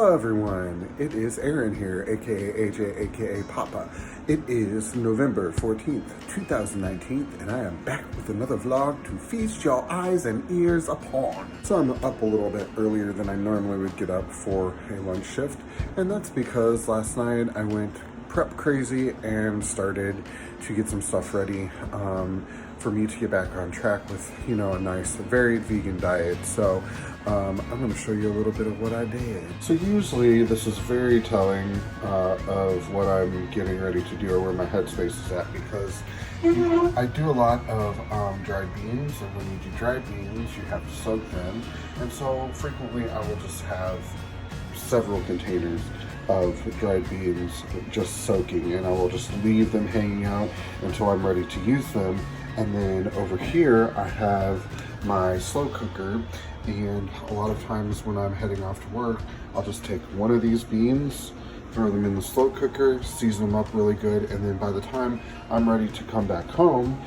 Hello everyone, it is Aaron here, aka AJ, aka Papa. It is November 14th, 2019, and I am back with another vlog to feast your eyes and ears upon. So I'm up a little bit earlier than I normally would get up for a lunch shift, and that's because last night I went prep crazy and started to get some stuff ready for me to get back on track with, you know, a nice varied vegan diet. So I'm going to show you a little bit of what I did. So usually this is very telling of what I'm getting ready to do or where my headspace is at, because I do a lot of dried beans, and when you do dried beans you have to soak them, and so frequently I will just have several containers of dried beans just soaking, and I will just leave them hanging out until I'm ready to use them. And then over here I have my slow cooker, and a lot of times when I'm heading off to work, I'll just take one of these beans, throw them in the slow cooker, season them up really good, and then by the time I'm ready to come back home,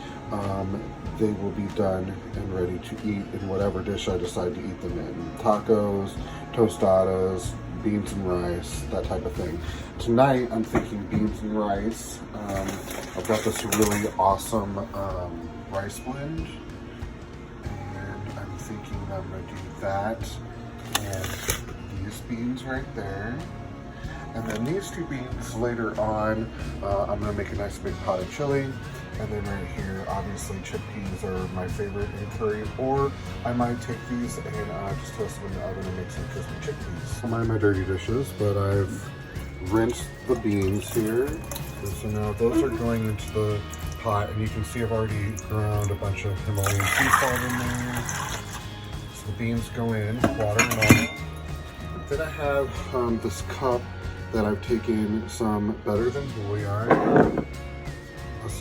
they will be done and ready to eat in whatever dish I decide to eat them in. Tacos, tostadas, beans and rice, that type of thing. Tonight I'm thinking beans and rice. I've got this really awesome rice blend, and I'm thinking that I'm going to do that and these beans right there. And then these two beans later on, I'm going to make a nice big pot of chili. And then right here, obviously chickpeas are my favorite in curry, or I might take these and just toast them in the oven and make some crispy chickpeas. I mind my dirty dishes, but I've rinsed the beans here. And so now those are going into the pot, and you can see I've already ground a bunch of Himalayan sea salt in there. So the beans go in, water and all. Then I have this cup that I've taken some better than bouillon,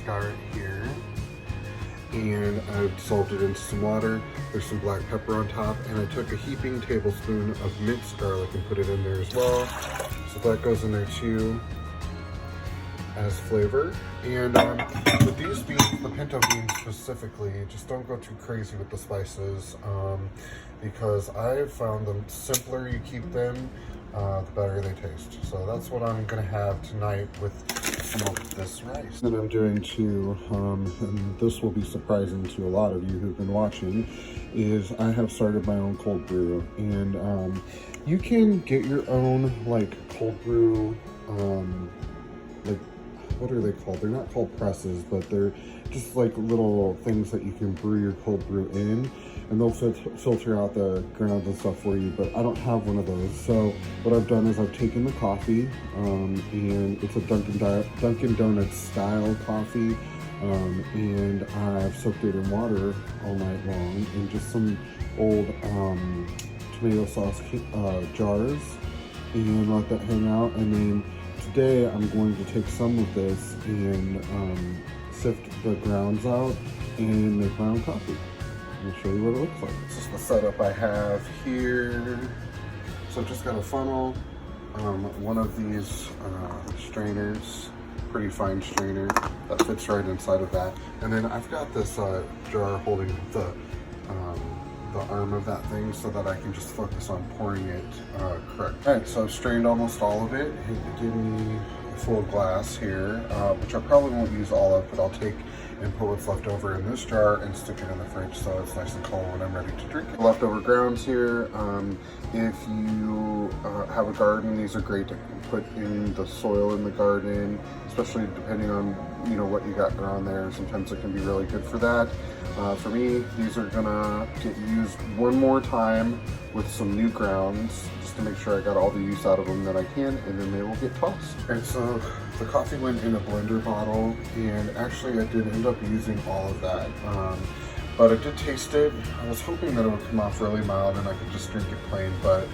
right here, and I've dissolved it into some water. There's some black pepper on top, and I took a heaping tablespoon of minced garlic and put it in there as well. So that goes in there too as flavor. And with these beans, the pinto beans specifically, just don't go too crazy with the spices, because I've found them simpler you keep them, the better they taste. So that's what I'm gonna have tonight with some of this rice. And I'm doing too, and this will be surprising to a lot of you who've been watching, is I have started my own cold brew. And you can get your own like cold brew, like, what are they called? They're not called presses, but they're just like little things that you can brew your cold brew in, and they'll filter out the grounds and stuff for you, but I don't have one of those. So what I've done is I've taken the coffee, and it's a Dunkin' Donuts style coffee, and I've soaked it in water all night long in just some old tomato sauce jars, and let that hang out. And then today I'm going to take some of this and sift the grounds out and make my own coffee. I'll show you what it looks like. This is the setup I have here. So I've just got a funnel, one of these strainers, pretty fine strainer that fits right inside of that. And then I've got this jar holding the arm of that thing so that I can just focus on pouring it correct. All right, so I've strained almost all of it. It gave me a full glass here, which I probably won't use all of, but I'll take and put what's left over in this jar and stick it in the fridge so it's nice and cold when I'm ready to drink it. Leftover grounds here. If you have a garden, these are great to put in the soil in the garden, especially depending on, you know, what you got growing there. Sometimes it can be really good for that. For me, these are gonna get used one more time with some new grounds, just to make sure I got all the use out of them that I can, and then they will get tossed. And so the coffee went in a blender bottle, and actually I did end up using all of that. But I did taste it. I was hoping that it would come off really mild and I could just drink it plain, but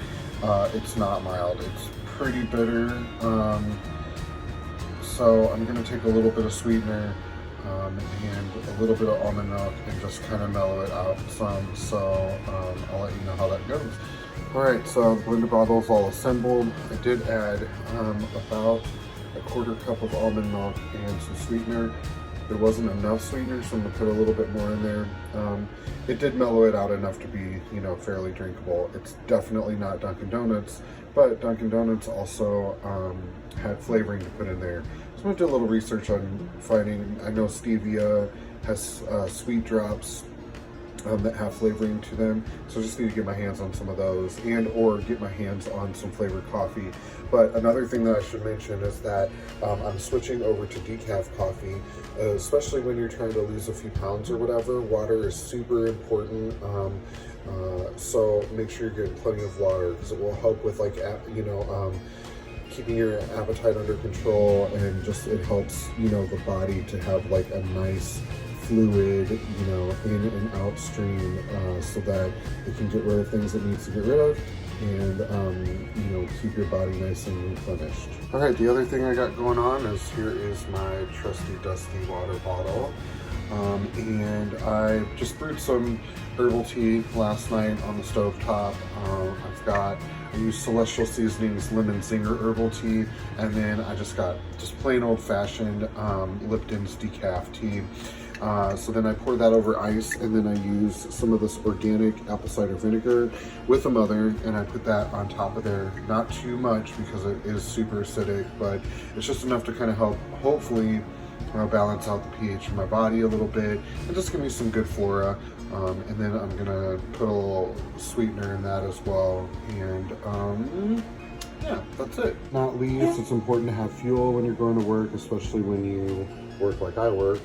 it's not mild. It's pretty bitter. So I'm gonna take a little bit of sweetener and a little bit of almond milk and just kind of mellow it out some. So I'll let you know how that goes. All right, so the blender bottle is all assembled. I did add about a quarter cup of almond milk and some sweetener. there wasn't enough sweetener, so I'm gonna put a little bit more in there. It did mellow it out enough to be, you know, fairly drinkable. It's definitely not Dunkin' Donuts, but Dunkin' Donuts also had flavoring to put in there. So I'm gonna do a little research on finding, I know Stevia has sweet drops that have flavoring to them, so I just need to get my hands on some of those, and or get my hands on some flavored coffee. But another thing that I should mention is that I'm switching over to decaf coffee, especially when you're trying to lose a few pounds or whatever. Water is super important, so make sure you're getting plenty of water, because it will help with, like, you know, keeping your appetite under control, and just it helps, you know, the body to have like a nice fluid, you know, in and out stream, so that it can get rid of things it needs to get rid of, and you know, keep your body nice and replenished. All right, the other thing I got going on is, here is my trusty dusty water bottle, and I just brewed some herbal tea last night on the stove top. I used Celestial Seasonings Lemon Zinger herbal tea, and then I just got just plain old-fashioned Lipton's decaf tea. So then I pour that over ice, and then I use some of this organic apple cider vinegar with a mother, and I put that on top of there. Not too much, because it is super acidic, but it's just enough to kind of help, hopefully, balance out the pH in my body a little bit, and just give me some good flora. And then I'm gonna put a little sweetener in that as well, and yeah, that's it. Not least, it's important to have fuel when you're going to work, especially when you work like I work,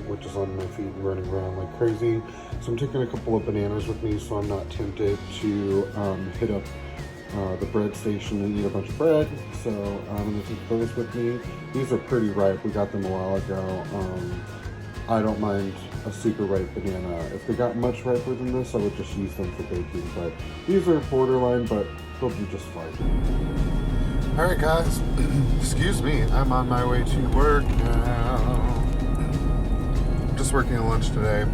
which is on my feet and running around like crazy. So I'm taking a couple of bananas with me, so I'm not tempted to hit up the bread station and eat a bunch of bread. So I'm gonna take those with me. These are pretty ripe. We got them a while ago. I don't mind a super ripe banana. If they got much riper than this, I would just use them for baking. But these are borderline, but they'll do just fine. All right, guys. Excuse me. I'm on my way to work now. Just working at lunch today.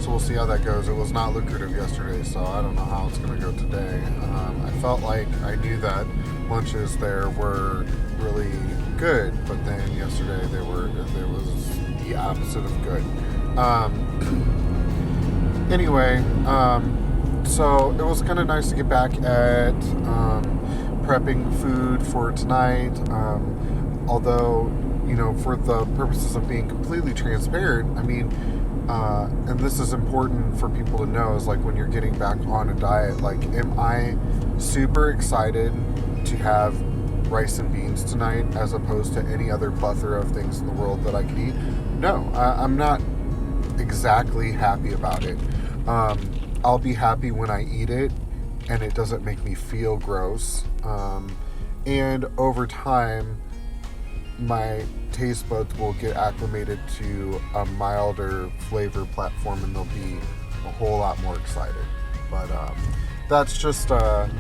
So we'll see how that goes. It was not lucrative yesterday, so I don't know how it's going to go today. I felt like I knew that lunches there were really good, but then yesterday there was the opposite of good. Anyway, so it was kind of nice to get back at prepping food for tonight. Although, you know, for the purposes of being completely transparent, I mean, and this is important for people to know, is like when you're getting back on a diet, like, am I super excited to have rice and beans tonight as opposed to any other plethora of things in the world that I could eat? No, I'm not exactly happy about it. I'll be happy when I eat it and it doesn't make me feel gross. And over time, my taste buds will get acclimated to a milder flavor platform, and they'll be a whole lot more excited. But that's just a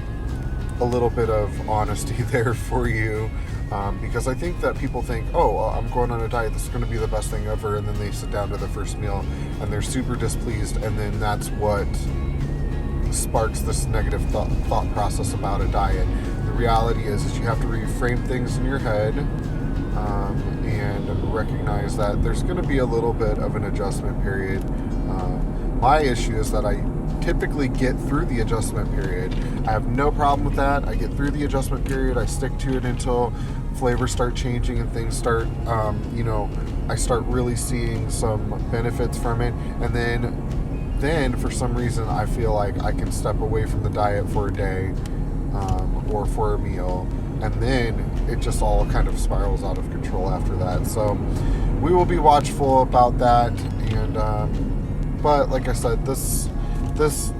little bit of honesty there for you, because I think that people think, oh, I'm going on a diet, this is going to be the best thing ever, and then they sit down to their first meal and they're super displeased, and then that's what sparks this negative thought process about a diet. The reality is you have to reframe things in your head, and recognize that there's going to be a little bit of an adjustment period. My issue is that I typically get through the adjustment period. I have no problem with that. I get through the adjustment period. I stick to it until flavors start changing and things start, I start really seeing some benefits from it. And then for some reason, I feel like I can step away from the diet for a day, or for a meal, and then it just all kind of spirals out of control after that. So we will be watchful about that. And but like I said, this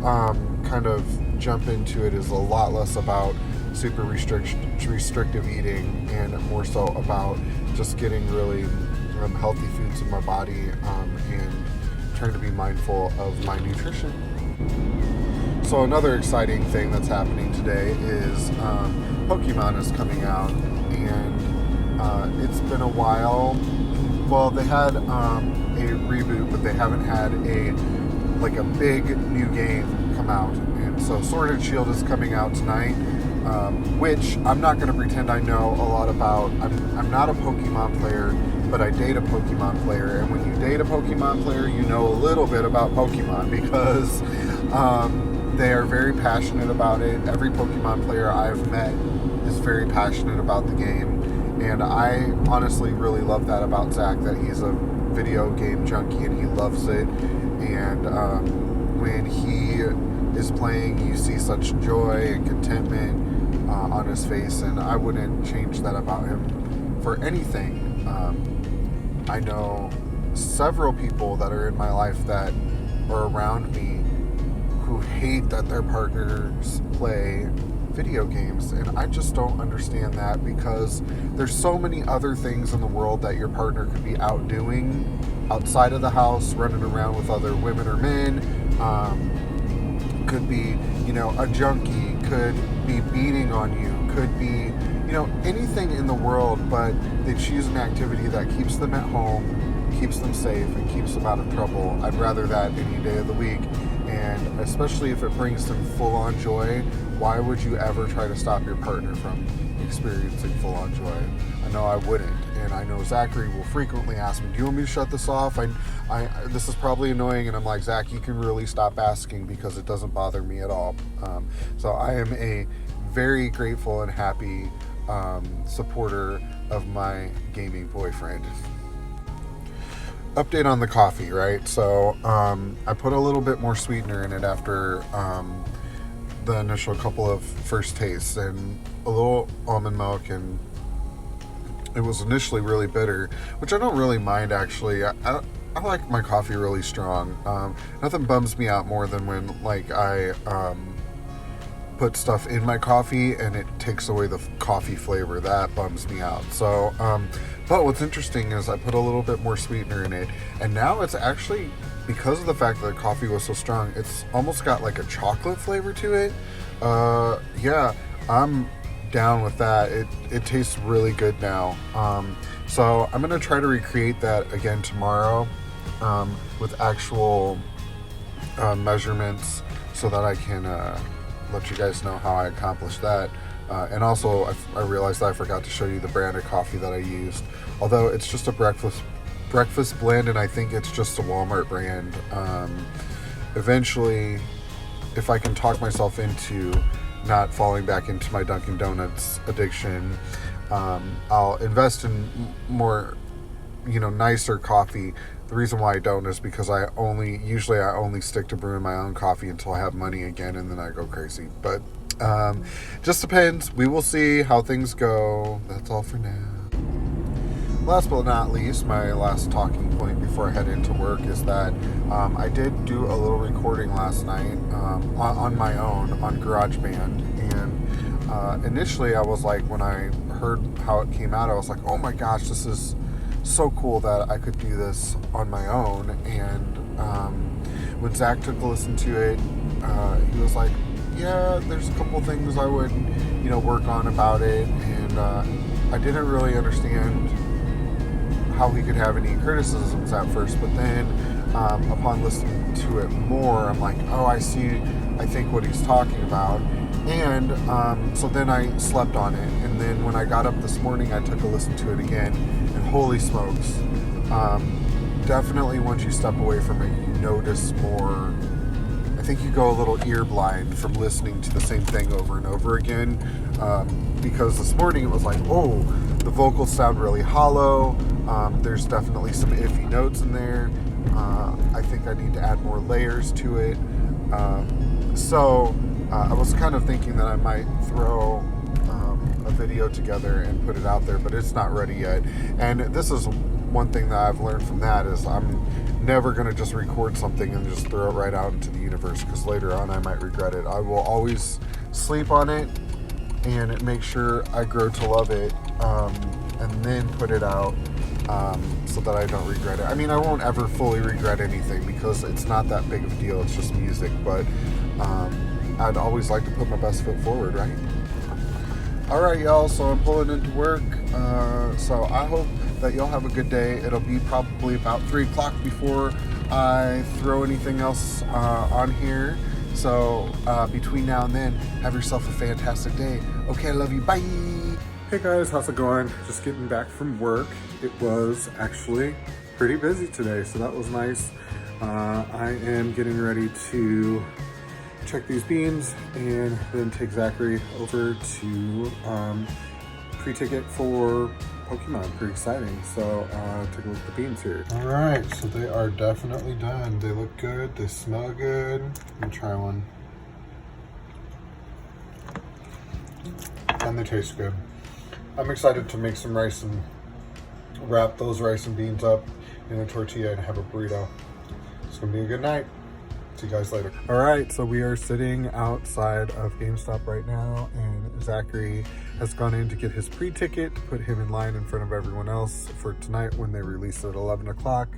kind of jump into it is a lot less about super restrictive eating, and more so about just getting really healthy foods in my body, and trying to be mindful of my nutrition. So another exciting thing that's happening today is Pokemon is coming out, and it's been a while. Well, they had a reboot, but they haven't had a big new game come out. And so Sword and Shield is coming out tonight, which I'm not going to pretend I know a lot about. I'm not a Pokemon player, but I date a Pokemon player, and when you date a Pokemon player, you know a little bit about Pokemon because they are very passionate about it. Every Pokemon player I've met is very passionate about the game, and I honestly really love that about Zach, that he's a video game junkie and he loves it. And when he is playing, you see such joy and contentment on his face, and I wouldn't change that about him for anything. I know several people that are in my life that are around me who hate that their partners play video games, and I just don't understand that, because there's so many other things in the world that your partner could be out doing outside of the house, running around with other women or men, could be, a junkie, could be beating on you, could be, anything in the world, but they choose an activity that keeps them at home, keeps them safe, and keeps them out of trouble. I'd rather that any day of the week, and especially if it brings them full-on joy. Why would you ever try to stop your partner from experiencing full-on joy? I know I wouldn't, and I know Zachary will frequently ask me, do you want me to shut this off? This is probably annoying, and I'm like, Zach, you can really stop asking because it doesn't bother me at all. So I am a very grateful and happy supporter of my gaming boyfriend. Update on the coffee, right? So I put a little bit more sweetener in it after the initial couple of first tastes, and a little almond milk, and it was initially really bitter, which I don't really mind, actually. I like my coffee really strong. Nothing bums me out more than when I put stuff in my coffee and it takes away the coffee flavor. That bums me out. So but what's interesting is I put a little bit more sweetener in it, and now it's actually, because of the fact that the coffee was so strong, it's almost got like a chocolate flavor to it. Yeah, I'm down with that. It tastes really good now. So I'm gonna try to recreate that again tomorrow with actual measurements, so that I can let you guys know how I accomplished that. And also, I realized that I forgot to show you the brand of coffee that I used. Although it's just a breakfast blend, and I think it's just a Walmart brand. Eventually, if I can talk myself into not falling back into my Dunkin' Donuts addiction, I'll invest in more, nicer coffee. The reason why I don't is because I only stick to brewing my own coffee until I have money again, and then I go crazy. But just depends. We will see how things go. That's all for now. Last but not least, my last talking point before I head into work is that I did do a little recording last night on my own on GarageBand, and initially I was like, when I heard how it came out, I was like, oh my gosh, this is so cool that I could do this on my own. And when Zach took a listen to it, he was like, yeah, there's a couple things I would work on about it, and I didn't really understand how he could have any criticisms at first, but then upon listening to it more, I'm like, oh, I think what he's talking about. And so then I slept on it, and then when I got up this morning, I took a listen to it again, and holy smokes, definitely once you step away from it, you notice more. I think you go a little ear blind from listening to the same thing over and over again, because this morning it was like, oh, the vocals sound really hollow. There's definitely some iffy notes in there. I think I need to add more layers to it. So I was kind of thinking that I might throw a video together and put it out there, but it's not ready yet. And this is one thing that I've learned from that, is I'm never going to just record something and just throw it right out into the universe, because later on I might regret it. I will always sleep on it and make sure I grow to love it, and then put it out, so that I don't regret it. I mean, I won't ever fully regret anything because it's not that big of a deal. It's just music, but I'd always like to put my best foot forward, right? All right, y'all, so I'm pulling into work, so I hope that y'all have a good day. It'll be probably about 3 o'clock before I throw anything else on here. So between now and then, have yourself a fantastic day. Okay, I love you. Bye. Hey guys, how's it going? Just getting back from work. It was actually pretty busy today, so that was nice. I am getting ready to check these beans and then take Zachary over to pre-ticket for Pokemon. Pretty exciting. So take a look at the beans here. All right, so they are definitely done. They look good. They smell good. Let me try one. And they taste good. I'm excited to make some rice and wrap those rice and beans up in a tortilla and have a burrito. It's gonna be a good night. See you guys later. All right, so we are sitting outside of GameStop right now, and Zachary has gone in to get his pre-ticket to put him in line in front of everyone else for tonight when they release at 11 o'clock.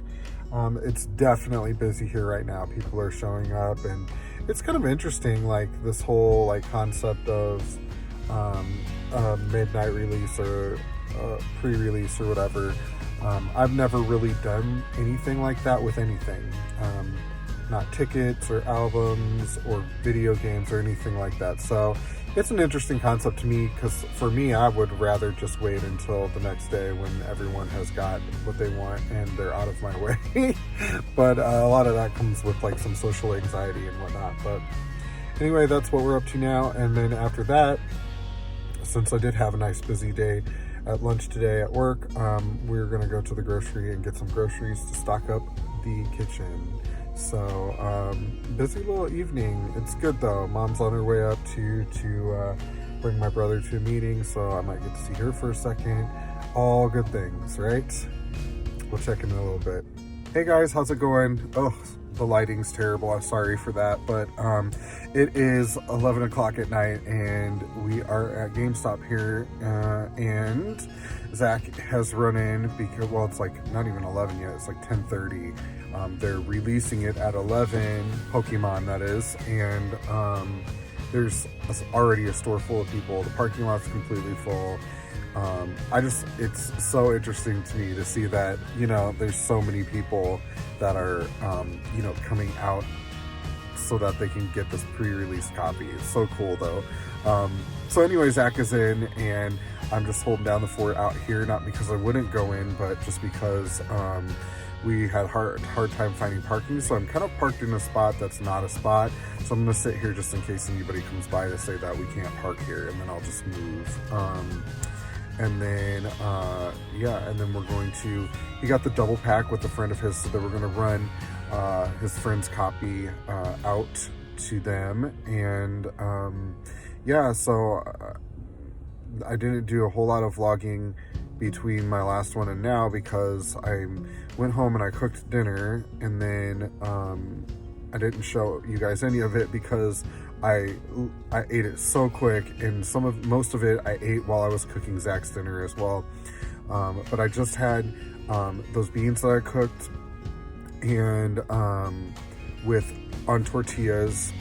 It's definitely busy here right now. People are showing up, and it's kind of interesting, like this whole like concept of midnight release or pre-release or whatever. I've never really done anything like that with anything. Not tickets or albums or video games or anything like that. So it's an interesting concept to me, because for me, I would rather just wait until the next day when everyone has got what they want and they're out of my way. But a lot of that comes with like some social anxiety and whatnot. But anyway, that's what we're up to now. And then after that, since I did have a nice busy day at lunch today at work, we're gonna go to the grocery and get some groceries to stock up the kitchen. So busy little evening. It's good though. Mom's on her way up to bring my brother to a meeting, so I might get to see her for a second. All good things, right? We'll check in a little bit. Hey guys, how's it going? Oh, the lighting's terrible. I'm sorry for that, but it is 11 o'clock at night and we are at GameStop here, and Zach has run in because, well, it's like not even 11 yet, it's like 10:30. They're releasing it at 11, Pokemon that is, and there's already a store full of people. The parking lot's completely full. It's so interesting to me to see that, you know, there's so many people that are, you know, coming out so that they can get this pre-release copy. It's so cool though. So anyway, Zach is in and I'm just holding down the fort out here, not because I wouldn't go in, but just because, we had hard time finding parking. So I'm kind of parked in a spot that's not a spot. So I'm gonna sit here just in case anybody comes by to say that we can't park here, and then I'll just move. And then, yeah, and then we're going to, he got the double pack with a friend of his, so that we're gonna run his friend's copy out to them. And yeah, so I didn't do a whole lot of vlogging between my last one and now, because I went home and I cooked dinner, and then I didn't show you guys any of it because I ate it so quick, and most of it I ate while I was cooking Zach's dinner as well. But I just had those beans that I cooked and on tortillas.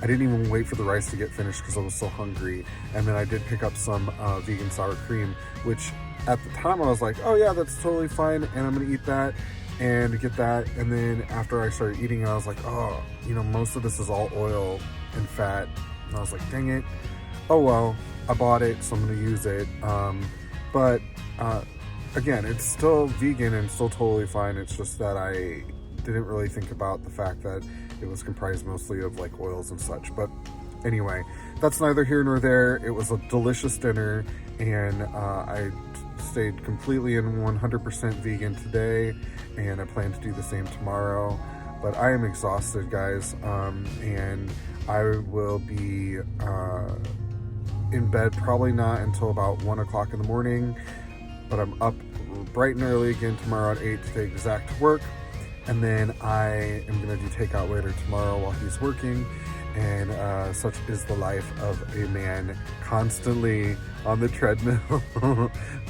I didn't even wait for the rice to get finished because I was so hungry. And then I did pick up some vegan sour cream, which at the time I was like, oh yeah, that's totally fine, and I'm gonna eat that and get that. And then after I started eating, I was like, oh, you know, most of this is all oil and fat. And I was like, dang it. Oh well, I bought it, so I'm gonna use it. But again, it's still vegan and still totally fine. It's just that I didn't really think about the fact that it was comprised mostly of like oils and such. But anyway, that's neither here nor there. It was a delicious dinner, and I stayed completely in 100% vegan today, and I plan to do the same tomorrow. But I am exhausted, guys, and I will be in bed probably not until about 1 o'clock in the morning, but I'm up bright and early again tomorrow at 8 to take Zach to work. And then I am going to do takeout later tomorrow while he's working. And such is the life of a man constantly on the treadmill.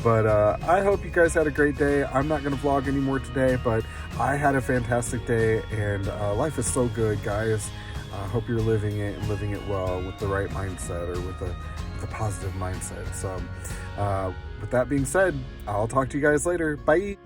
But I hope you guys had a great day. I'm not going to vlog anymore today, but I had a fantastic day, and life is so good, guys. I hope you're living it and living it well with the right mindset, or with a positive mindset. So with that being said, I'll talk to you guys later. Bye.